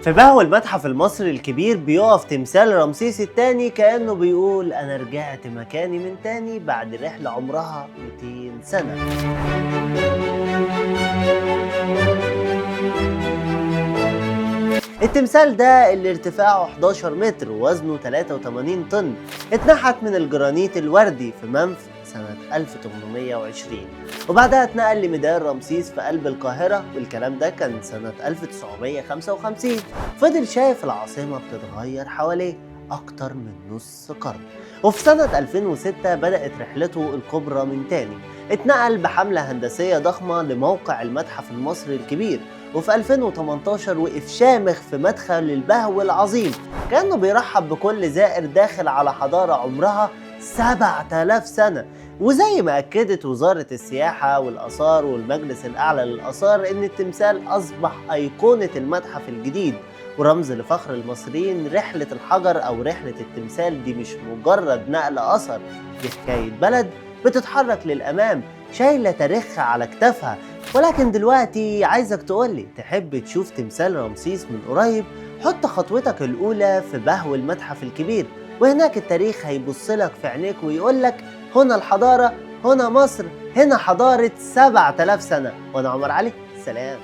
في بهو المتحف المصري الكبير بيقف تمثال رمسيس الثاني كأنه بيقول أنا رجعت مكاني من تاني بعد رحلة عمرها 200 سنة. التمثال ده اللي ارتفاعه 11 متر ووزنه 83 طن اتنحت من الجرانيت الوردي في منف سنة 1820، وبعدها اتنقل لميدان رمسيس في قلب القاهرة، والكلام ده كان سنة 1955. فضل شايف العاصمة بتتغير حواليه أكتر من نص قرن، وفي سنة 2006 بدأت رحلته الكبرى من تاني. اتنقل بحملة هندسية ضخمة لموقع المتحف المصري الكبير، وفي 2018 وقف شامخ في مدخل البهو العظيم كأنه بيرحب بكل زائر داخل على حضارة عمرها 7000 سنة. وزي ما أكدت وزارة السياحة والآثار والمجلس الأعلى للآثار إن التمثال أصبح أيقونة المتحف الجديد ورمز لفخر المصريين. رحلة الحجر أو رحلة التمثال دي مش مجرد نقل أثر، دي حكاية بلد بتتحرك للأمام شايلة تاريخها على كتافها. ولكن دلوقتي عايزك تقولي، تحب تشوف تمثال رمسيس من قريب؟ حط خطوتك الأولى في بهو المتحف الكبير، وهناك التاريخ هيبصلك في عينيك ويقولك هنا الحضارة، هنا مصر، هنا حضارة 7000 سنة. وأنا عمر علي، سلام.